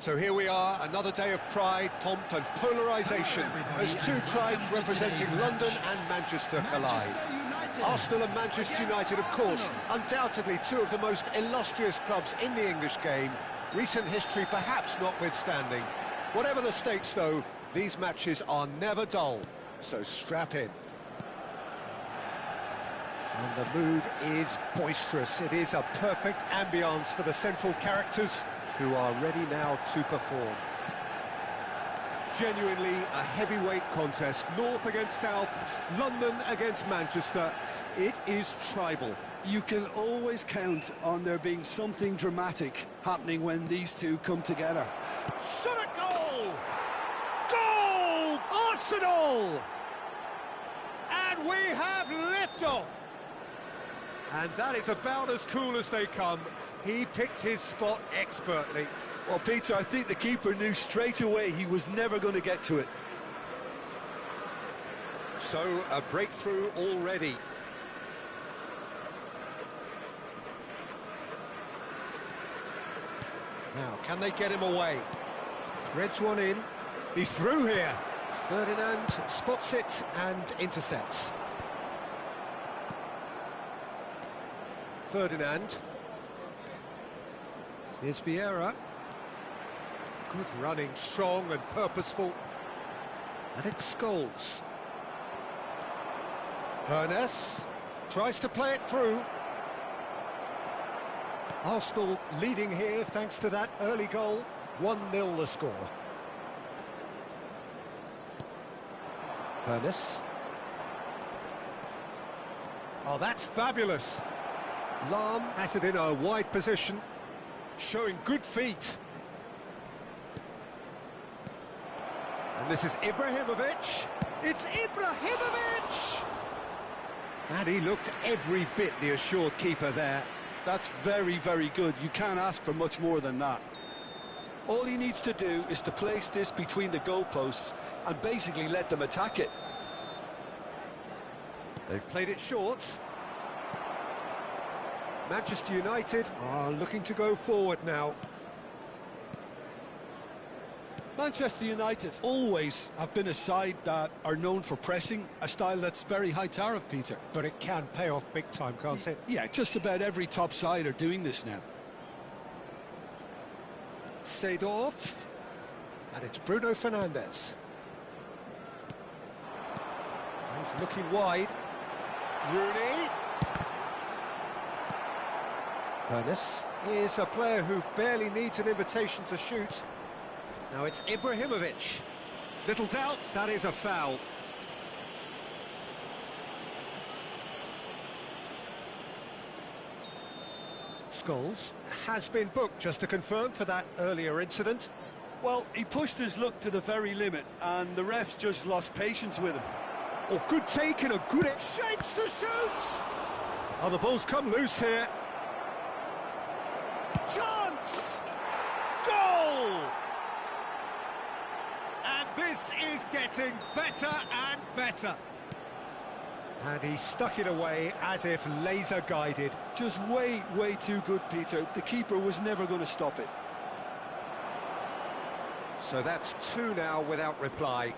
So here we are, another day of pride, pomp and polarisation as two tribes representing London and Manchester collide. Arsenal and Manchester United, of course, undoubtedly two of the most illustrious clubs in the English game, recent history perhaps notwithstanding. Whatever the stakes though, these matches are never dull, so strap in. And the mood is boisterous. It is a perfect ambience for the central characters who are ready now to perform. Genuinely a heavyweight contest, North against South, London against Manchester. It is tribal. You can always count on there being something dramatic happening when these two come together. Shot at goal! Goal! Arsenal! And we have liftoff! And that is about as cool as they come. He picked his spot expertly. Well, Peter, I think the keeper knew straight away he was never going to get to it. So, a breakthrough already. Now, can they get him away? Threads one in. He's through here. Ferdinand spots it and intercepts. Ferdinand. Here's Vieira. Good running, strong and purposeful. And it's Scholes. Hernes tries to play it through. Arsenal leading here thanks to that early goal. 1-0 the score. Hernes. Oh, that's fabulous. Lahm has it in a wide position, showing good feet. And this is Ibrahimovic. It's Ibrahimovic! And he looked every bit the assured keeper there. That's very, very good. You can't ask for much more than that. All he needs to do is to place this between the goalposts and basically let them attack it. They've played it short. Manchester United are looking to go forward now. Manchester United always have been a side that are known for pressing, a style that's very high tariff, Peter. But it can pay off big time, can't it? Yeah, just about every top side are doing this now. Seedorf. And it's Bruno Fernandes. He's looking wide. Rooney. Hernes is a player who barely needs an invitation to shoot. Now it's Ibrahimovic. Little doubt, that is a foul. Scholes has been booked, just to confirm, for that earlier incident. Well, he pushed his luck to the very limit, and the refs just lost patience with him. Oh, good take and a good shapes to shoot! Oh, the ball's come loose here. Chance! Goal! And this is getting better and better. And he stuck it away as if laser-guided. Just way, way too good, Peter. The keeper was never going to stop it. So that's two now without reply.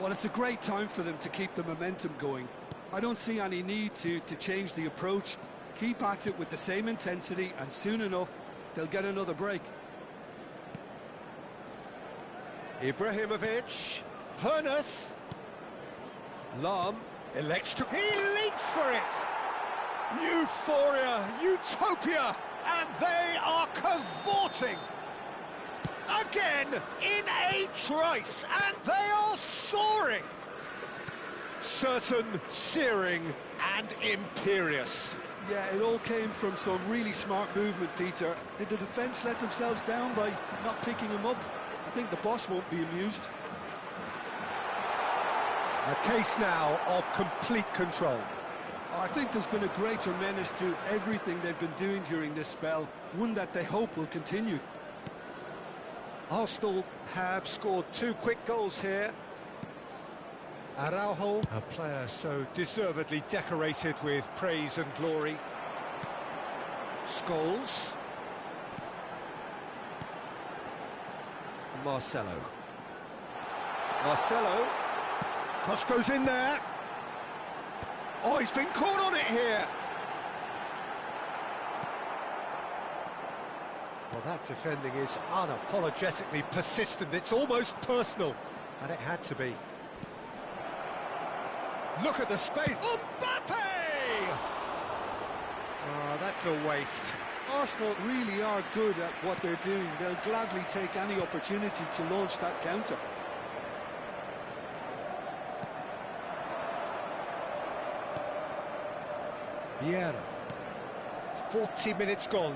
Well, it's a great time for them to keep the momentum going. I don't see any need to change the approach. Keep at it with the same intensity, and soon enough, they'll get another break. Ibrahimovic, Hernus, Lahm elects to... He leaps for it! Euphoria, utopia, and they are cavorting! Again, in a trice, and they are soaring! Certain, searing, and imperious. Yeah, it all came from some really smart movement, Peter. Did the defence let themselves down by not picking him up? I think the boss won't be amused. A case now of complete control. I think there's been a greater menace to everything they've been doing during this spell, one that they hope will continue. Arsenal have scored two quick goals here. Araujo, a player so deservedly decorated with praise and glory. Scholes. Marcelo. Cross goes in there. Oh, he's been caught on it here. Well, that defending is unapologetically persistent. It's almost personal, and it had to be. Look at the space. Mbappe! Oh, that's a waste. Arsenal really are good at what they're doing. They'll gladly take any opportunity to launch that counter. Vieira. 40 minutes gone.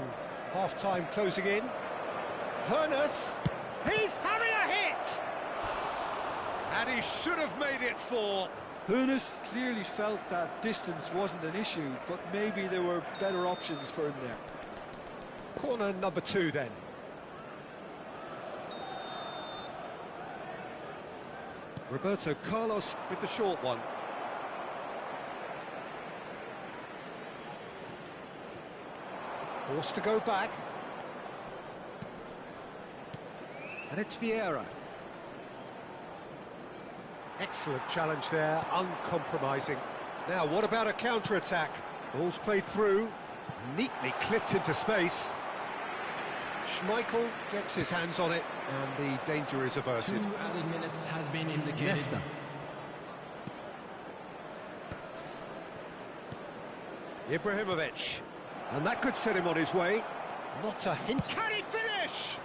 Half-time closing in. Hernus. He's having a hit! And he should have made it 4. Hernus clearly felt that distance wasn't an issue, but maybe there were better options for him there. Corner number 2 then. Roberto Carlos with the short one. Forced to go back. And it's Vieira. Excellent challenge there, uncompromising. Now, what about a counter-attack? Ball's played through, neatly clipped into space. Schmeichel gets his hands on it, and the danger is averted. 2 added minutes has been indicated. Nesta. Ibrahimovic. And that could set him on his way. Not a hint. Can he finish?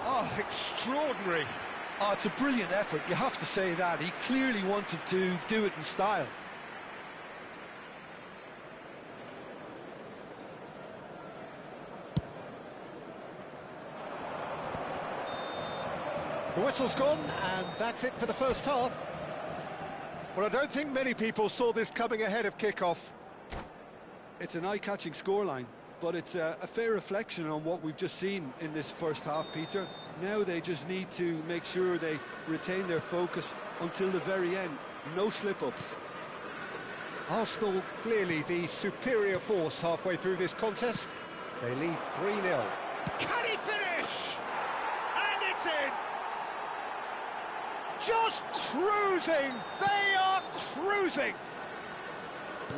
Oh, extraordinary. Oh, it's a brilliant effort, you have to say that. He clearly wanted to do it in style. The whistle's gone, and that's it for the first half. Well, I don't think many people saw this coming ahead of kick-off. It's an eye-catching scoreline, but it's a fair reflection on what we've just seen in this first half, Peter. Now they just need to make sure they retain their focus until the very end. No slip-ups. Arsenal clearly the superior force halfway through this contest. They lead 3-0. Can he finish? And it's in! Just cruising! They are cruising!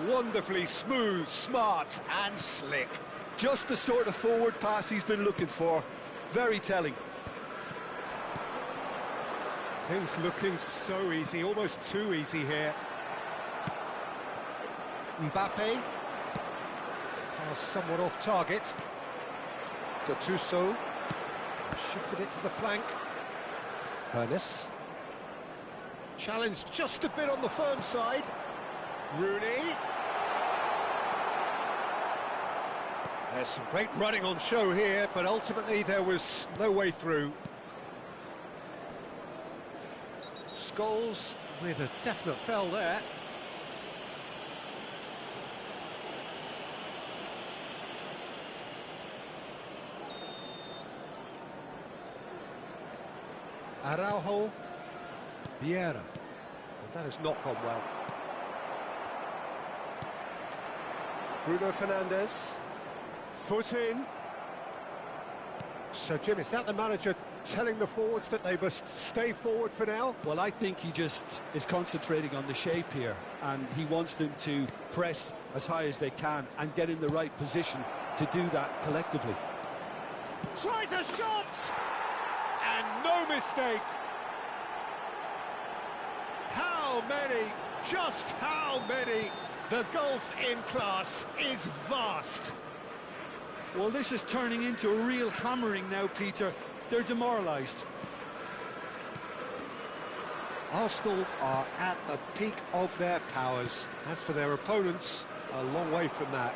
Wonderfully smooth, smart and slick. Just the sort of forward pass he's been looking for. Very telling. Things looking so easy, almost too easy here. Mbappe. Pass somewhat off target. Gattuso. Shifted it to the flank. Hernus. Challenged just a bit on the firm side. Rooney. There's some great running on show here, but ultimately there was no way through. Scholes with a definite foul there. Araujo. Vieira. But that has not gone well. Bruno Fernandes. Foot in. So, Jim, is that the manager telling the forwards that they must stay forward for now? Well, I think he just is concentrating on the shape here, and he wants them to press as high as they can and get in the right position to do that collectively. Tries a shot! And no mistake! How many? Just how many? The gulf in class is vast. Well, this is turning into a real hammering now, Peter. They're demoralised. Arsenal are at the peak of their powers. As for their opponents, a long way from that.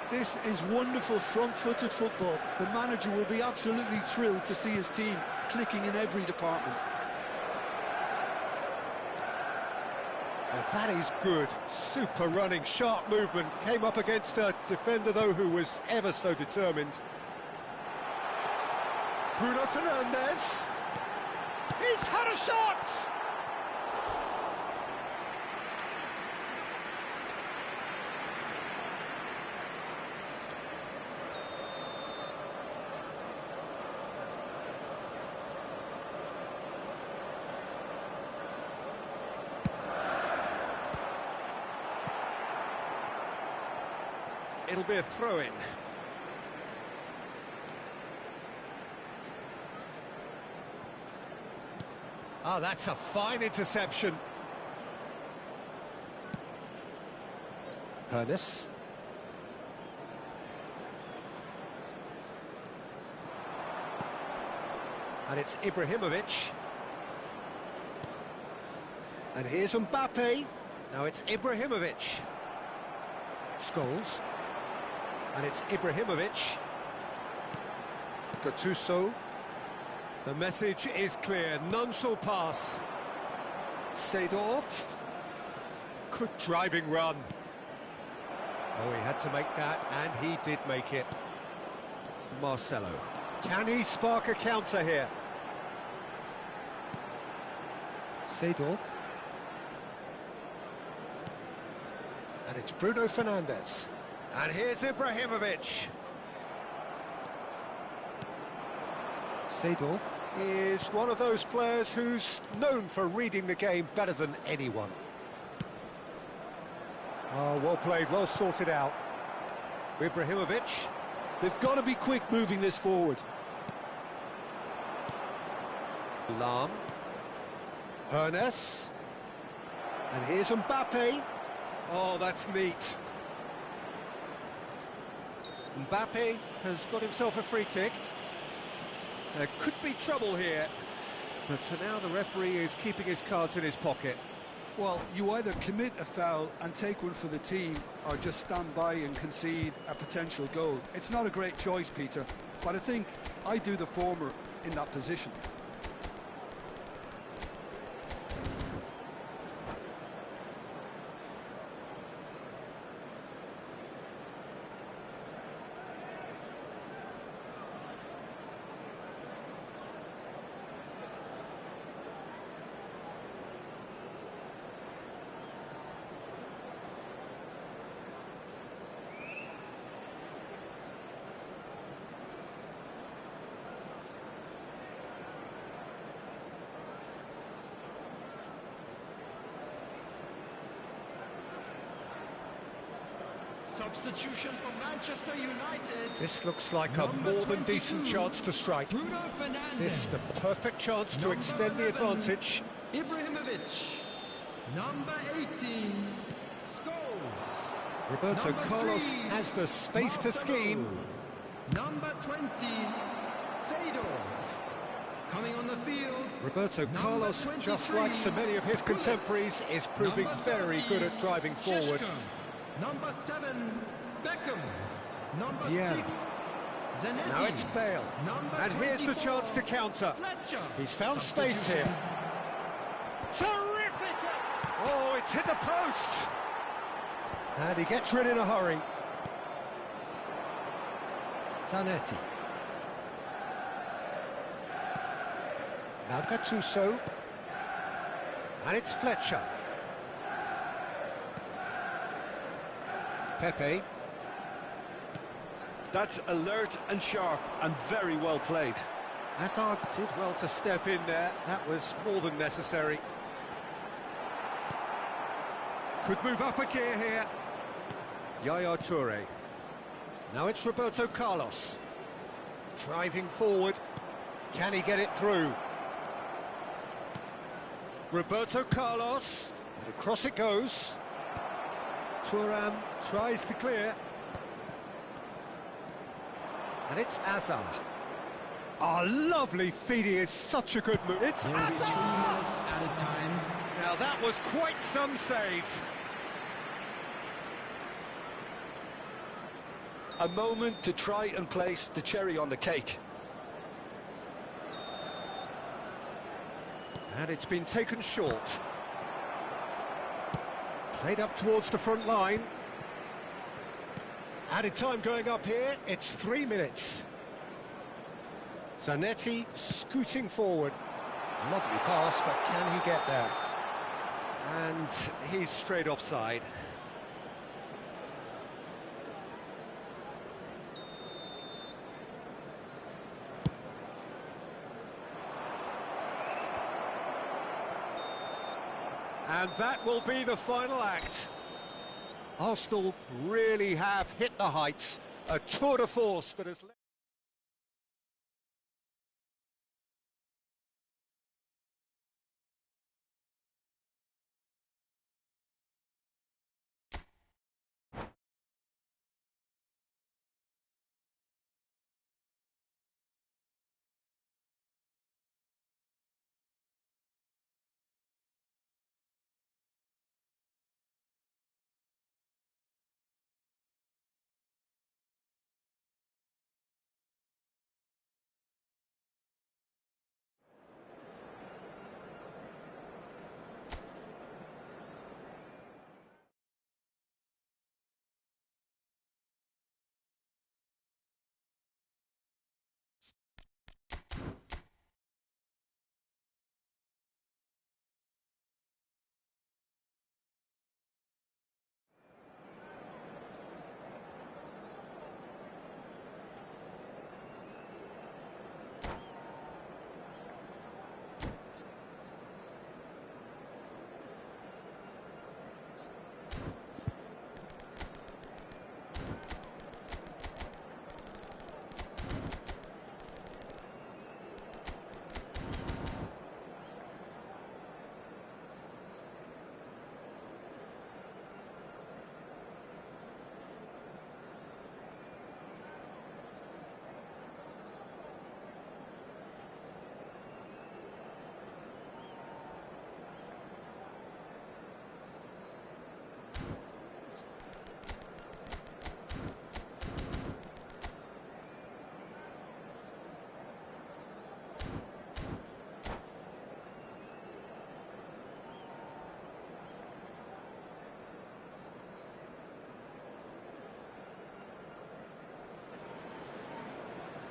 This is wonderful front-footed football. The manager will be absolutely thrilled to see his team clicking in every department. Well, that is good. Super running, sharp movement. Came up against a defender, though, who was ever so determined. Bruno Fernandes. He's had a shot! It'll be a throw-in. Ah, that's a fine interception. Ernest. And it's Ibrahimovic. And here's Mbappe. Now it's Ibrahimovic. Scholes. And it's Ibrahimovic. Gattuso. The message is clear, none shall pass. Seedorf. Good driving run. Oh, he had to make that, and he did make it. Marcelo. Can he spark a counter here? Seedorf. And it's Bruno Fernandes. And here's Ibrahimovic. Seedorf is one of those players who's known for reading the game better than anyone. Oh, well played, well sorted out. Ibrahimovic. They've got to be quick moving this forward. Lam. Ernest. And here's Mbappe. Oh, that's neat. Mbappe has got himself a free kick. There could be trouble here, but for now the referee is keeping his cards in his pocket. Well, you either commit a foul and take one for the team, or just stand by and concede a potential goal. It's not a great choice, Peter, but I think I do the former in that position. Substitution for Manchester United. This looks like a more than decent chance to strike. Bruno Fernandes. This the perfect chance to extend the advantage. Ibrahimovic. Number 18. Scholes. Roberto Number Carlos 3, has the space to scheme. Number 20. Seedorf. Coming on the field. Roberto Number Carlos, 23, just like so many of his contemporaries, is proving Number very 30, good at driving forward. Shishko. Number 7, Beckham. Number Yeah. 6, Zanetti. Now it's Bale. Number And here's the 24, chance to counter. Fletcher. He's found space here. Terrific! Oh, it's hit the post! And he gets rid in a hurry. Zanetti. Now Gattuso. And it's Fletcher. Pepe. That's alert and sharp and very well played. Hazard did well to step in there. That was more than necessary. Could move up a gear here. Yaya Toure. Now it's Roberto Carlos. Driving forward. Can he get it through? Roberto Carlos. And across it goes. Thuram tries to clear. And it's Hazard. Oh, lovely feed. He is such a good move. It's Hazard! Out of time. Now that was quite some save. A moment to try and place the cherry on the cake. And it's been taken short. Played up towards the front line. Added time going up here, it's 3 minutes. Zanetti scooting forward. Lovely pass, but can he get there? And he's straight offside. And that will be the final act. Arsenal really have hit the heights. A tour de force that has led...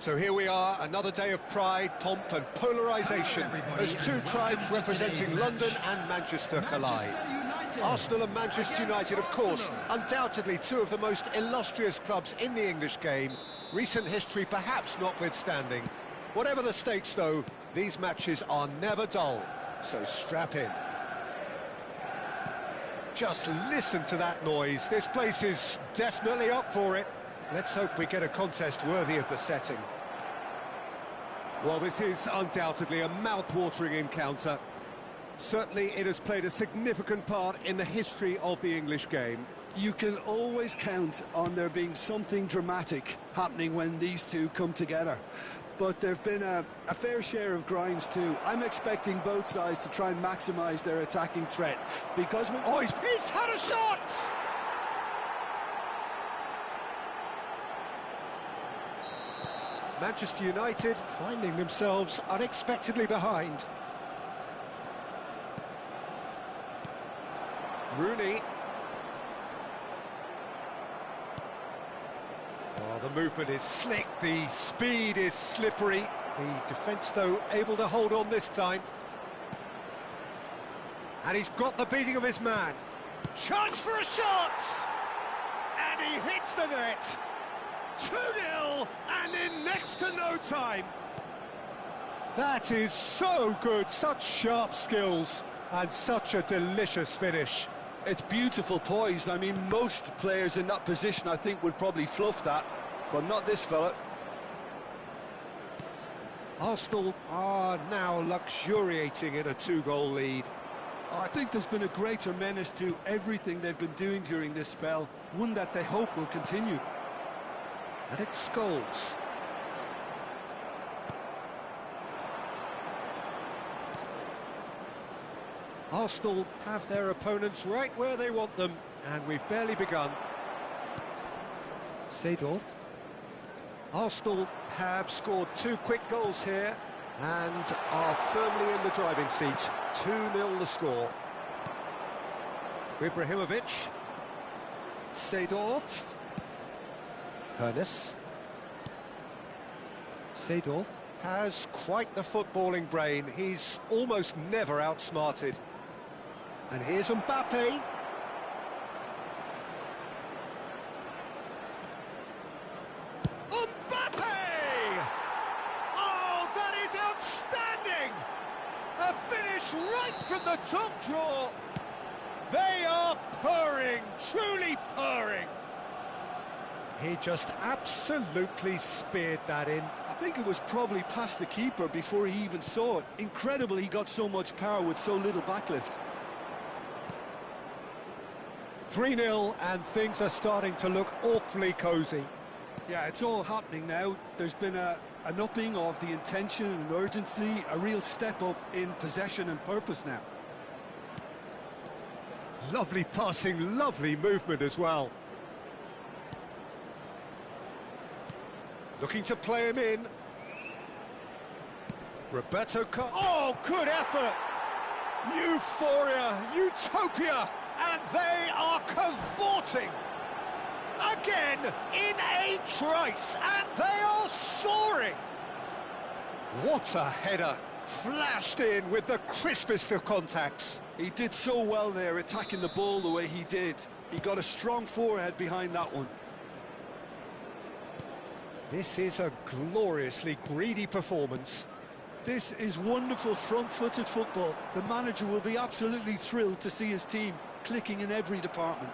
So here we are, another day of pride, pomp and polarisation as two tribes representing London and Manchester collide. Arsenal and Manchester United, of course, undoubtedly two of the most illustrious clubs in the English game, recent history perhaps notwithstanding. Whatever the stakes, though, these matches are never dull, so strap in. Just listen to that noise. This place is definitely up for it. Let's hope we get a contest worthy of the setting. Well, this is undoubtedly a mouth-watering encounter. Certainly it has played a significant part in the history of the English game. You can always count on there being something dramatic happening when these two come together. But there have been a fair share of grinds too. I'm expecting both sides to try and maximise their attacking threat. Because... Oh, he's had a shot! Manchester United finding themselves unexpectedly behind. Rooney. Oh, the movement is slick, the speed is slippery. The defence, though, able to hold on this time. And he's got the beating of his man. Chance for a shot! And he hits the net. 2-0, and in next to no time. That is so good, such sharp skills, and such a delicious finish. It's beautiful poise. I mean, most players in that position, I think, would probably fluff that, but not this fella. Arsenal are now luxuriating in a 2-goal lead. I think there's been a greater menace to everything they've been doing during this spell, one that they hope will continue. And it's Scholes. Arsenal have their opponents right where they want them, and we've barely begun. Seedorf. Arsenal have scored 2 quick goals here and are firmly in the driving seat. 2-0 the score. Ibrahimovic. Seedorf. Hernes. Seedorf has quite the footballing brain. He's almost never outsmarted. And here's Mbappe. Mbappe! Oh, that is outstanding! A finish right from the top drawer. They are purring, truly purring. He just absolutely speared that in. I think it was probably past the keeper before he even saw it. Incredible he got so much power with so little backlift. 3-0 and things are starting to look awfully cosy. Yeah, it's all happening now. There's been an upping of the intention and urgency, a real step up in possession and purpose now. Lovely passing, lovely movement as well. Looking to play him in. Roberto Oh, good effort! Euphoria, utopia, and they are cavorting. Again, in a trice, and they are soaring. What a header, flashed in with the crispest of contacts. He did so well there, attacking the ball the way he did. He got a strong forehead behind that one. This is a gloriously greedy performance. This is wonderful front-footed football. The manager will be absolutely thrilled to see his team clicking in every department.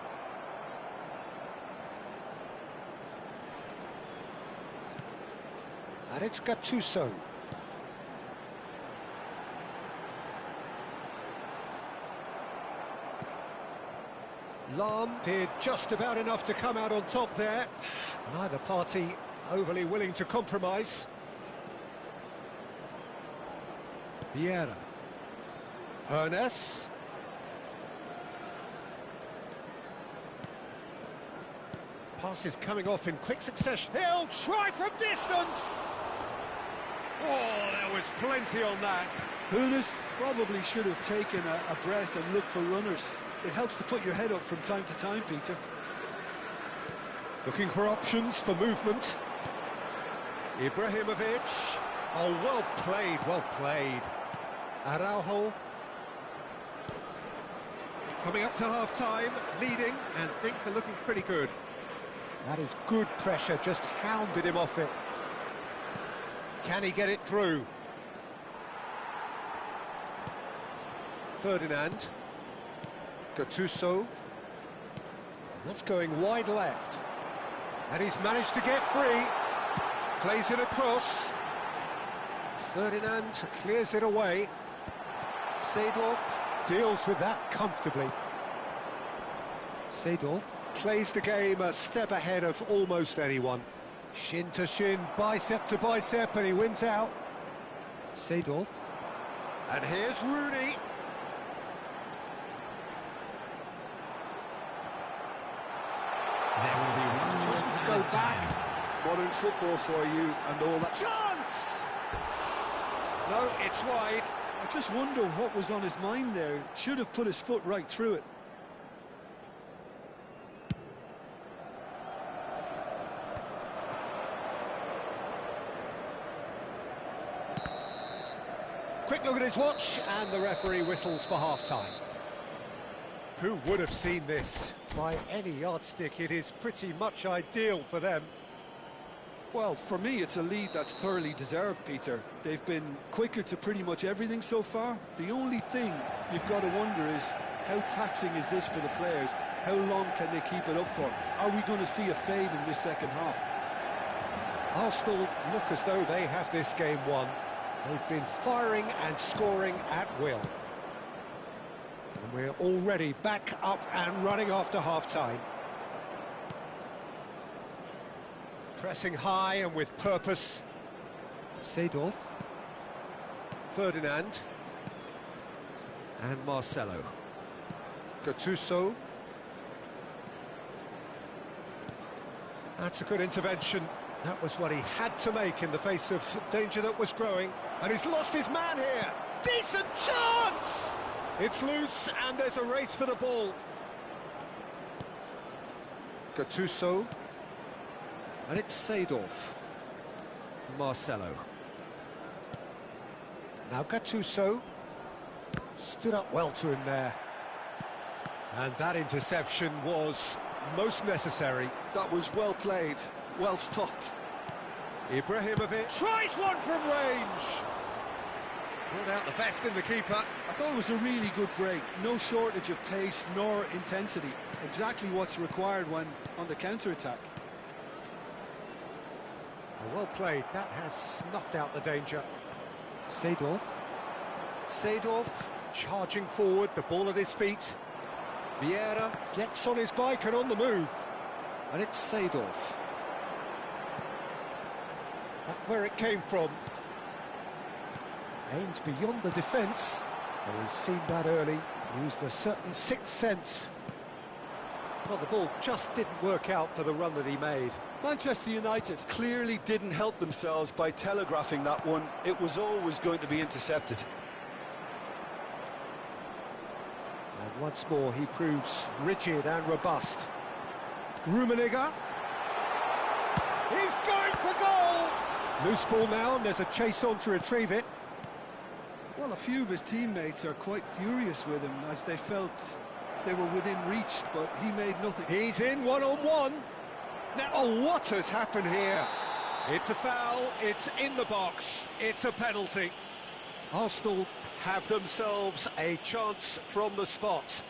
And it's Gattuso. Lahm did just about enough to come out on top there. Neither party overly willing to compromise. Vieira. Hernes. Passes coming off in quick succession. He'll try from distance! Oh, there was plenty on that. Hernes probably should have taken a breath and looked for runners. It helps to put your head up from time to time, Peter. Looking for options for movement. Ibrahimovic. Oh, well played, well played. Araujo. Coming up to half-time, leading, and things are looking pretty good. That is good pressure, just hounded him off it. Can he get it through? Ferdinand. Gattuso. That's going wide left. And he's managed to get free. Plays it across. Ferdinand clears it away. Seedorf deals with that comfortably. Seedorf plays the game a step ahead of almost anyone. Shin to shin, bicep to bicep, and he wins out. Seedorf. And here's Rooney. There will be one Just more to go added back. time. Modern football for you and all that. Chance! No, it's wide. I just wonder what was on his mind there. Should have put his foot right through it. Quick look at his watch, and the referee whistles for half-time. Who would have seen this? By any yardstick, it is pretty much ideal for them. Well, for me, it's a lead that's thoroughly deserved, Peter. They've been quicker to pretty much everything so far. The only thing you've got to wonder is, how taxing is this for the players? How long can they keep it up for? Are we going to see a fade in this second half? Arsenal look as though they have this game won. They've been firing and scoring at will. And we're already back up and running after half-time. Pressing high and with purpose. Seedorf. Ferdinand. And Marcelo. Gattuso. That's a good intervention. That was what he had to make in the face of danger that was growing. And he's lost his man here. Decent chance! It's loose and there's a race for the ball. Gattuso. And it's Seedorf. Marcelo. Now Gattuso. Stood up well to him there. And that interception was most necessary. That was well played, well stopped. Ibrahimovic tries one from range. Brought out the best in the keeper. I thought it was a really good break. No shortage of pace nor intensity. Exactly what's required when on the counter-attack. Well played. That has snuffed out the danger. Seedorf. Seedorf charging forward, the ball at his feet. Vieira gets on his bike and on the move. And it's Seedorf. That's where it came from. Aimed beyond the defence. Well, he's seen that early. Used a certain sixth sense. Well, the ball just didn't work out for the run that he made. Manchester United clearly didn't help themselves by telegraphing that one. It was always going to be intercepted. And once more he proves rigid and robust. Rummenigge. He's going for goal! Loose ball now, and there's a chase on to retrieve it. Well, a few of his teammates are quite furious with him as they felt they were within reach, but he made nothing. He's in one-on-one. Now, oh, what has happened here? It's a foul, it's in the box, it's a penalty. Arsenal have themselves a chance from the spot.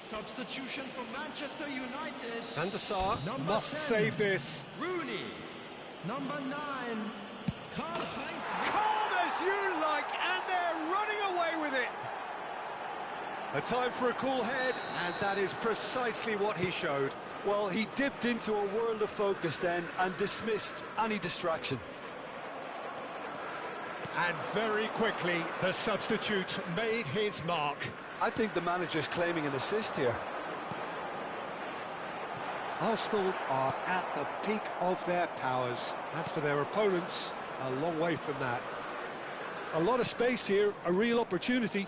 Substitution for Manchester United. Van der Sar must 10, save this. Rooney. Number 9, Carl-Heinz. Calm as you like, and they're running away with it. A time for a cool head, and that is precisely what he showed. Well, he dipped into a world of focus then and dismissed any distraction. And very quickly, the substitute made his mark. I think the manager's claiming an assist here. Arsenal are at the peak of their powers. As for their opponents, a long way from that. A lot of space here, a real opportunity.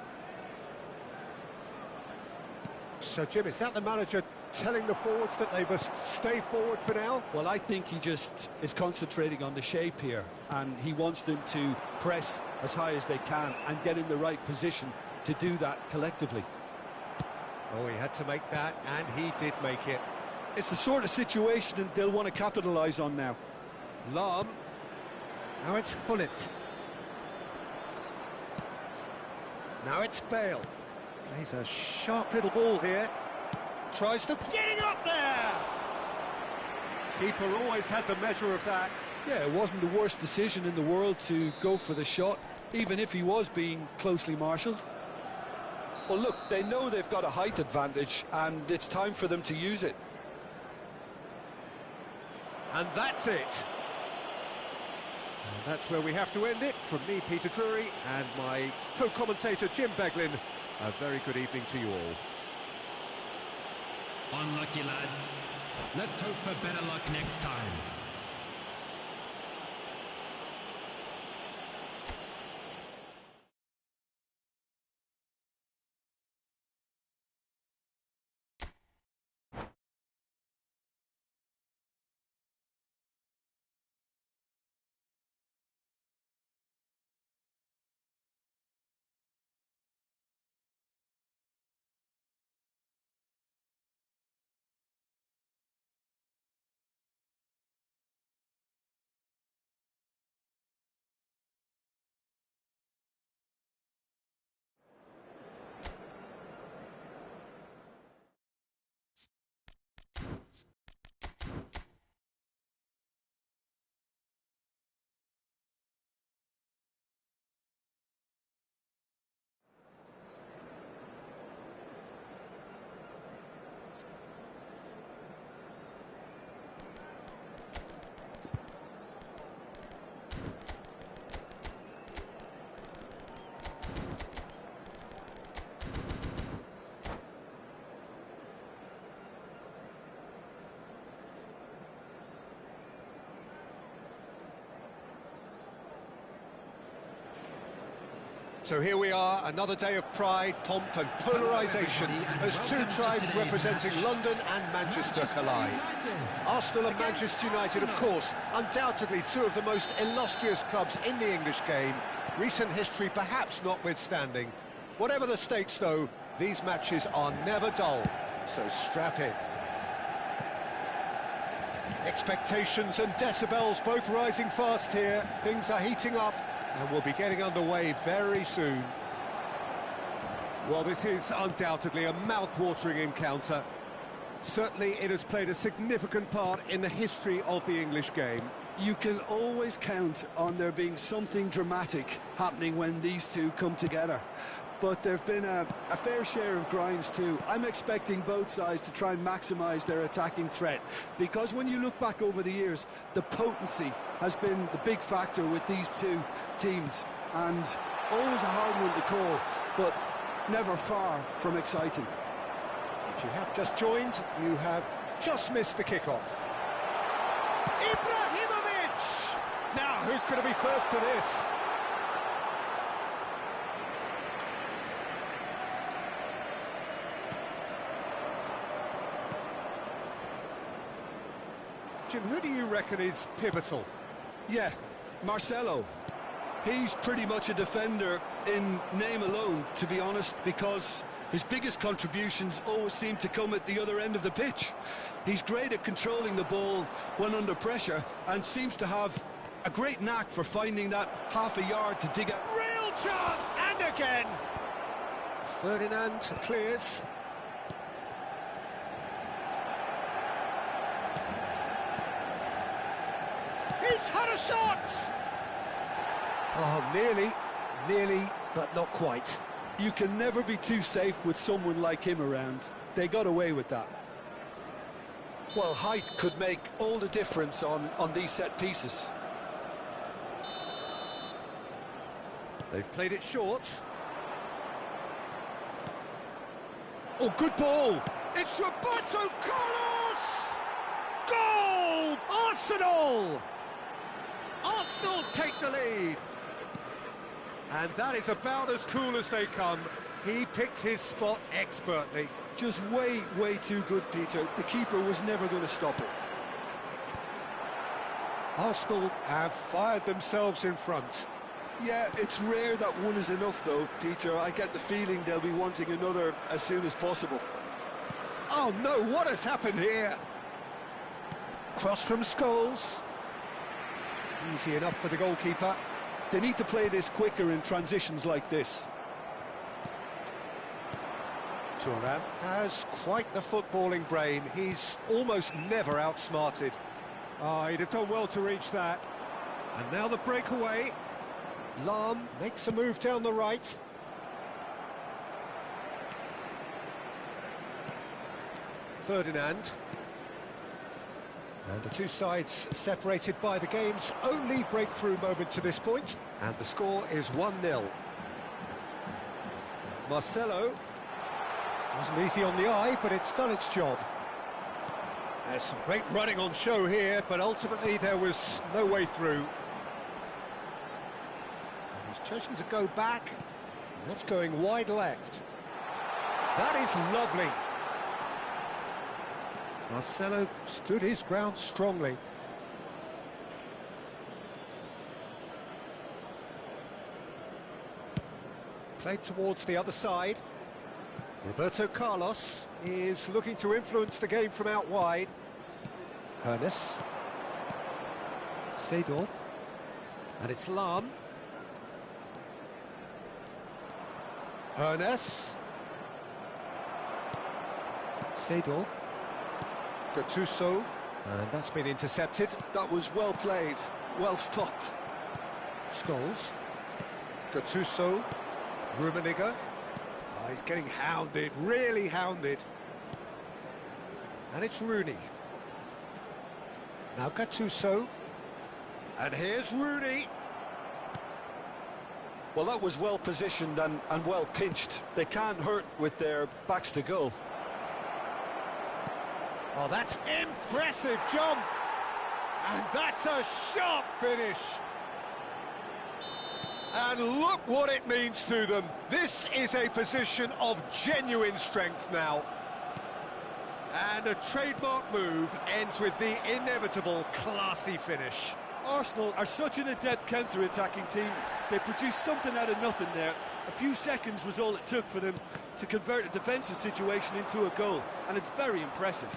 So, Jim, is that the manager telling the forwards that they must stay forward for now? Well, I think he just is concentrating on the shape here, and he wants them to press as high as they can and get in the right position to do that collectively. Oh, he had to make that, and he did make it. It's the sort of situation that they'll want to capitalise on now. Lahm. Now it's Hullet. Now it's Bale. Plays a sharp little ball here. Tries to... Getting up there! Keeper always had the measure of that. Yeah, it wasn't the worst decision in the world to go for the shot, even if he was being closely marshalled. Well, look, they know they've got a height advantage, and it's time for them to use it. And that's it. And that's where we have to end it. From me, Peter Drury, and my co-commentator, Jim Beglin. A very good evening to you all. Unlucky, lads. Let's hope for better luck next time. So here we are, another day of pride, pomp and polarisation as two tribes representing London and Manchester collide. Arsenal and Manchester United, of course, undoubtedly two of the most illustrious clubs in the English game, recent history perhaps notwithstanding. Whatever the stakes, though, these matches are never dull, so strap in. Expectations and decibels both rising fast here. Things are heating up, and we'll be getting underway very soon. Well, this is undoubtedly a mouth-watering encounter. Certainly it has played a significant part in the history of the English game. You can always count on there being something dramatic happening when these two come together. But there have been a fair share of grinds too. I'm expecting both sides to try and maximise their attacking threat, because when you look back over the years, the potency has been the big factor with these two teams, and always a hard one to call, but never far from exciting. If you have just joined, you have just missed the kickoff. Ibrahimovic! Now, who's going to be first to this? Jim, who do you reckon is pivotal? Yeah, Marcelo. He's pretty much a defender in name alone, to be honest, because his biggest contributions always seem to come at the other end of the pitch. He's great at controlling the ball when under pressure, and seems to have a great knack for finding that half a yard to dig out. Real chance! And again! Ferdinand clears. He's had a shot! Oh, nearly, but not quite. You can never be too safe with someone like him around. They got away with that. Well, height could make all the difference on these set pieces. They've played it short. Oh, good ball! It's Roberto Carlos! Goal! Arsenal! Arsenal take the lead. And that is about as cool as they come. He picked his spot expertly. Just way too good, Peter. The keeper was never going to stop it. Arsenal have fired themselves in front. Yeah, it's rare that one is enough, though, Peter. I get the feeling they'll be wanting another as soon as possible. Oh, no, what has happened here? Cross from Scholes. Easy enough for the goalkeeper. They need to play this quicker in transitions like this. Thuram has quite the footballing brain. He's almost never outsmarted. Oh, he'd have done well to reach that. And now the breakaway. Lahm makes a move down the right. Ferdinand. And the two sides separated by the game's only breakthrough moment to this point. And the score is 1-0. Marcelo. Wasn't easy on the eye, but it's done its job. There's some great running on show here, but ultimately there was no way through. And he's chosen to go back. And that's going wide left. That is lovely. Marcelo stood his ground strongly. Played towards the other side. Roberto Carlos is looking to influence the game from out wide. Hernes. Seedorf. And it's Lahm. Hernes. Seedorf. Gattuso. And that's been intercepted. That was well played, well stopped. Scholes. Gattuso. Rummenigge. Oh, he's getting hounded, really hounded. And it's Rooney. Now Gattuso. And here's Rooney. Well, that was well positioned and well pinched. They can't hurt with their backs to goal. Oh, that's impressive jump. And that's a sharp finish. And look what it means to them. This is a position of genuine strength now. And a trademark move ends with the inevitable classy finish. Arsenal are such an adept counter-attacking team. They produced something out of nothing there. A few seconds was all it took for them to convert a defensive situation into a goal, and it's very impressive.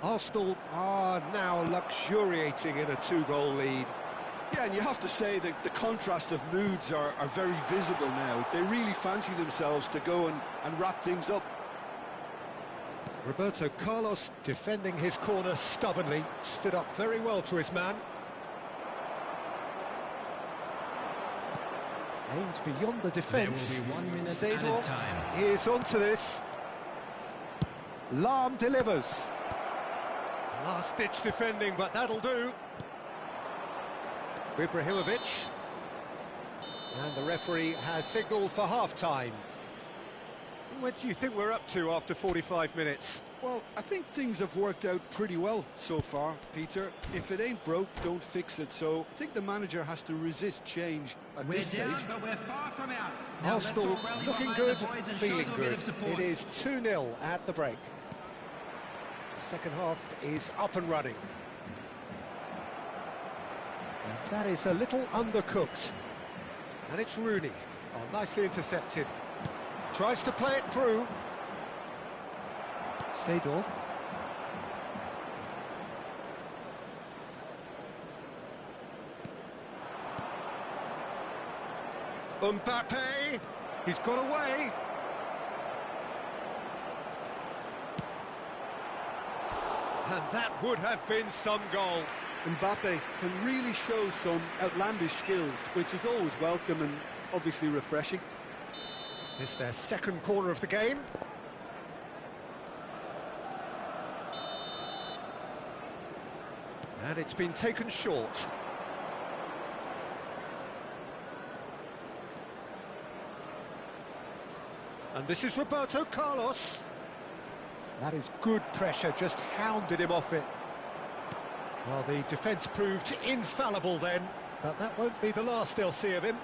Arsenal are now luxuriating in a two-goal lead. Yeah, and you have to say that the contrast of moods are very visible now. They really fancy themselves to go and wrap things up. Roberto Carlos, defending his corner stubbornly, stood up very well to his man. Aimed beyond the defence. There will be 1 minute Seedorf added time. is onto this. Lahm delivers. Last-ditch defending, but that'll do. Ibrahimovic. And the referee has signalled for half-time. What do you think we're up to after 45 minutes? Well, I think things have worked out pretty well so far, Peter. If it ain't broke, don't fix it. So I think the manager has to resist change at We're this down, stage. but we're far from out. Now let's Arsenal all rally looking behind good, the boys and show feeling them a bit good. of support. It is 2-0 at the break. The second half is up and running. And that is a little undercooked. And it's Rooney. Oh, nicely intercepted. Tries to play it through. Seedorf. Mbappe. He's got away. And that would have been some goal. Mbappe can really show some outlandish skills, which is always welcome and obviously refreshing. It's their second corner of the game. And it's been taken short. And this is Roberto Carlos. That is good pressure, just hounded him off it. Well, the defence proved infallible then, but that won't be the last they'll see of him.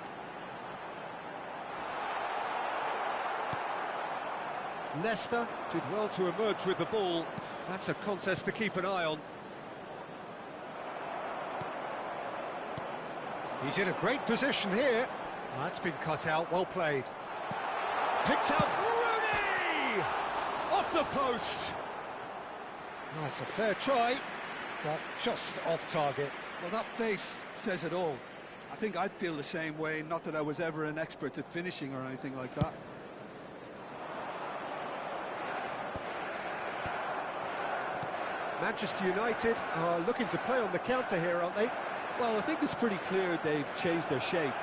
Leicester did well to emerge with the ball. That's a contest to keep an eye on. He's in a great position here. That's been cut out, well played. Picked out Rooney! Off the post! That's a fair try, but just off target. Well, that face says it all. I think I'd feel the same way, not that I was ever an expert at finishing or anything like that. Manchester United are looking to play on the counter here, aren't they? Well, I think it's pretty clear they've changed their shape,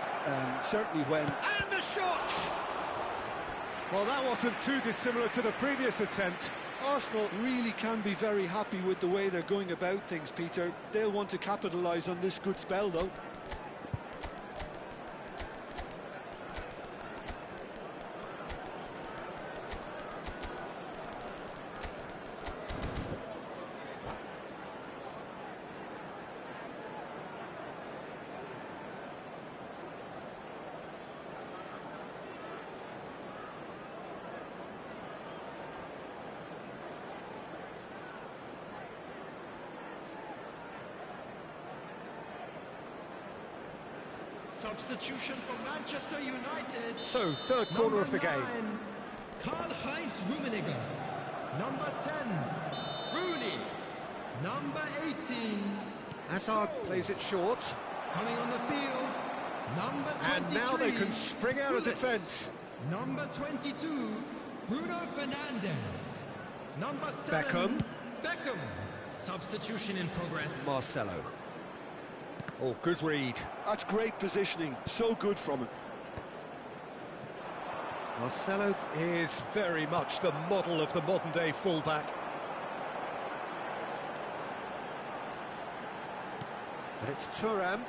certainly when... And the shot! Well, that wasn't too dissimilar to the previous attempt. Arsenal really can be very happy with the way they're going about things, Peter. They'll want to capitalise on this good spell, though. Substitution for Manchester United. So, third corner of the game. Karl-Heinz Rummenigge. Number 10, Rooney. Number 18. Hazard plays it short. Coming on the field, number 23. And now they can spring out of defence. Number 22, Bruno Fernandes. Number 7, Beckham. Substitution in progress. Marcelo. Oh, good read. That's great positioning, so good from him. Marcelo is very much the model of the modern-day fullback. But it's Thuram.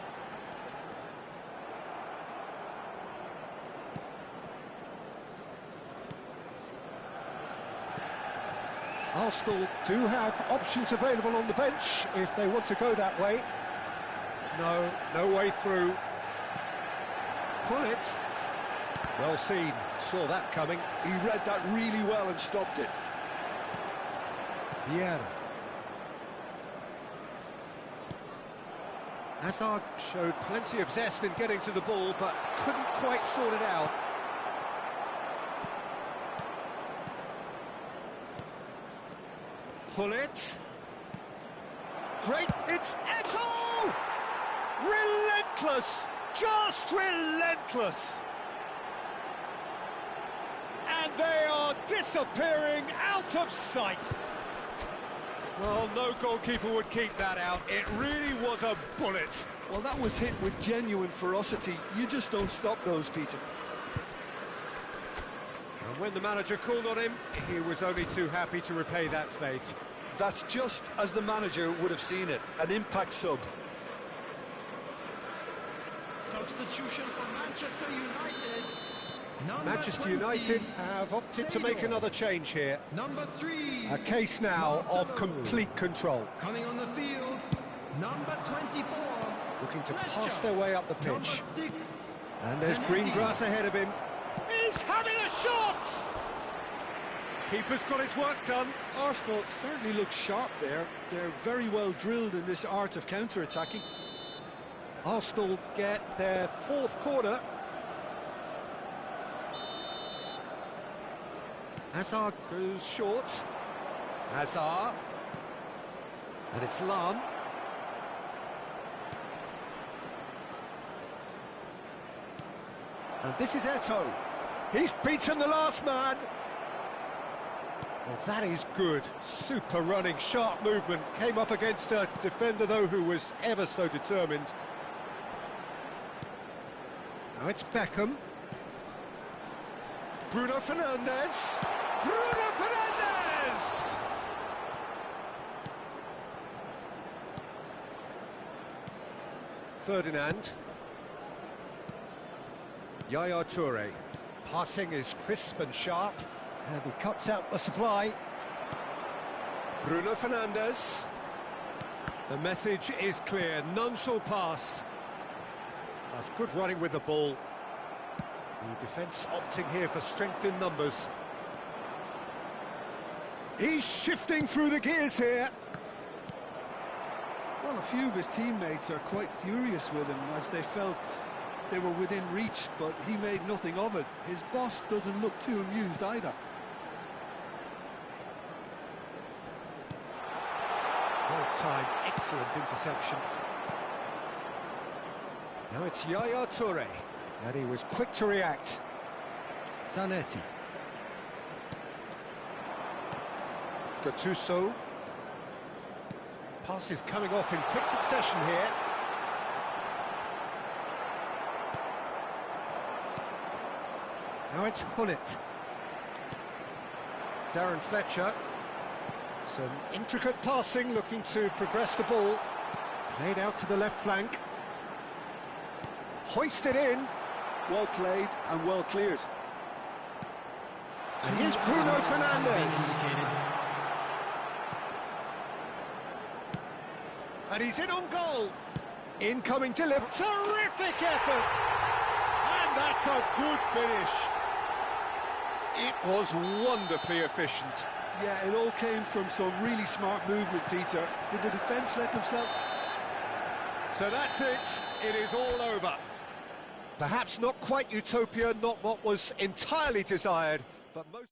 Arsenal do have options available on the bench if they want to go that way. No way through. Pull it. Well seen, saw that coming. He read that really well and stopped it. Vieira. Hazard showed plenty of zest in getting to the ball, but couldn't quite sort it out. Pull it. Great, it's Eto'o! Relentless, just relentless. And they are disappearing out of sight. Well, no goalkeeper would keep that out. It really was a bullet. Well, that was hit with genuine ferocity. You just don't stop those, Peter. And when the manager called on him, he was only too happy to repay that faith. That's just as the manager would have seen it, an impact sub. Substitution for Manchester United. Manchester United have opted to make another change here. Number 3. A case now of complete control. Coming on the field, number 24. Looking to pass their way up the pitch. Number 6. And there's green grass ahead of him. He's having a shot! Keeper's got his work done. Arsenal certainly look sharp there. They're very well drilled in this art of counter-attacking. Arsenal get their fourth corner. Hazard goes short. Hazard. And it's Lam. And this is Eto'o. He's beaten the last man. Well, that is good. Super running, sharp movement. Came up against a defender, though, who was ever so determined. Now it's Beckham. Bruno Fernandes. Bruno Fernandes! Ferdinand. Yaya Toure. Passing is crisp and sharp. And he cuts out the supply. Bruno Fernandes. The message is clear. None shall pass. That's good running with the ball. The defence opting here for strength in numbers. He's shifting through the gears here. Well, a few of his teammates are quite furious with him as they felt they were within reach, but he made nothing of it. His boss doesn't look too amused either. Well timed, excellent interception. Now it's Yaya Toure, and he was quick to react. Zanetti. Gattuso. Passes coming off in quick succession here. Now it's Hullet. Darren Fletcher. Some intricate passing, looking to progress the ball. Played out to the left flank. Hoisted in. Well played and well cleared. And here's Bruno Fernandes. And he's in on goal. Incoming delivery. Terrific effort! And that's a good finish. It was wonderfully efficient. Yeah, it all came from some really smart movement, Peter. Did the defence let themselves... So that's it. It is all over. Perhaps not quite utopia, not what was entirely desired, but most...